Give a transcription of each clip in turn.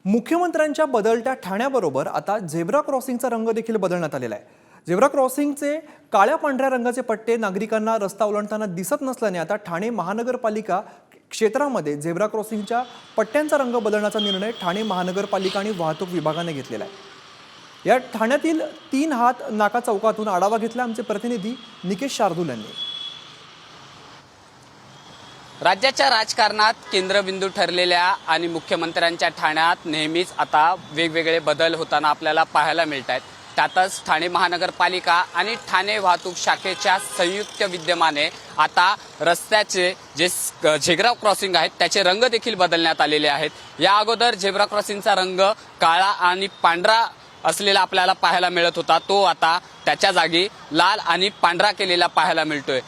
मुख्यमंत्र्यांच्या बदलत्या ठाण्याबरोबर आता झेब्रा क्रॉसिंगचा रंग देखील बदलण्यात आलेला आहे। झेब्रा क्रॉसिंगचे काळ्या पांढऱ्या रंगाचे पट्टे नागरिकांना रस्ता ओलांडताना दिसत नसल्याने आता ठाणे महानगरपालिका क्षेत्रामध्ये झेब्रा क्रॉसिंगच्या पट्ट्यांचा रंग बदलण्याचा निर्णय ठाणे महानगरपालिका आणि वाहतूक विभागाने घेतलेला आहे। या ठाण्यातील 3 हात नाका चौकातून आढावा घेतला आमचे प्रतिनिधी निकेश शार्दूल यांनी। राज्याच्या राजकारणात केंद्रबिंदू ठरलेल्या आणि मुख्यमंत्र्यांच्या ठाण्यात नेहमीच आता वेगवेगळे बदल होताना आपल्याला पाहायला मिळत आहेत। त्यातच ठाणे महानगरपालिका आणि ठाणे वाहतूक शाखेच्या संयुक्त विद्यमाने आता रस्त्याचे जे झेब्रा क्रॉसिंग आहेत त्याचे रंग देखील बदलण्यात आलेले आहेत। या अगोदर झेब्रा क्रॉसिंगचा रंग काळा आणि पांढरा असलेला आपल्याला पाहायला मिळत होता, तो आता त्याच्या जागी लाल आणि पांढरा केलेला पाहायला मिळतोय।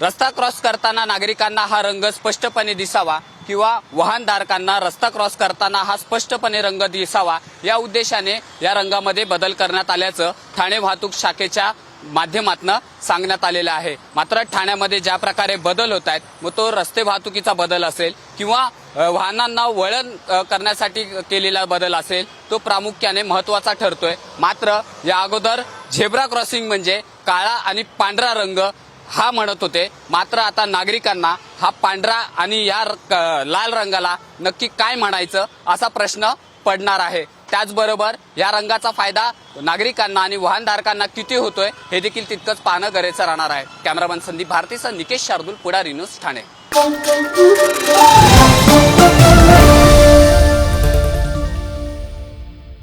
रस्ता क्रॉस करताना नागरिकांना हा रंग स्पष्टपणे दिसावा किंवा वाहनधारकांना रस्ता क्रॉस करताना हा स्पष्टपणे रंग दिसावा या उद्देशाने या रंगामध्ये बदल करण्यात आल्याचं ठाणे वाहतूक शाखेच्या माध्यमातून सांगण्यात आलेलं आहे। मात्र ठाण्यामध्ये ज्या प्रकारे बदल होत आहेत, मग तो रस्ते वाहतुकीचा बदल असेल किंवा वाहनांना वळण करण्यासाठी केलेला बदल असेल, तो प्रामुख्याने महत्त्वाचा ठरतोय। मात्र या अगोदर झेब्रा क्रॉसिंग म्हणजे काळा आणि पांढरा रंग हा म्हणत होते, मात्र आता नागरिकांना हा पांढरा आणि या लाल रंगाला नक्की काय म्हणायचं असा प्रश्न पडणार आहे। त्याचबरोबर या रंगाचा फायदा नागरिकांना आणि वाहनधारकांना किती होतोय हे देखील तितकंच पाहणं गरजेचं राहणार आहे। कॅमेरामन संदीप भारतीसह निकेश शार्दूल, पुढारी न्यूज, ठाणे।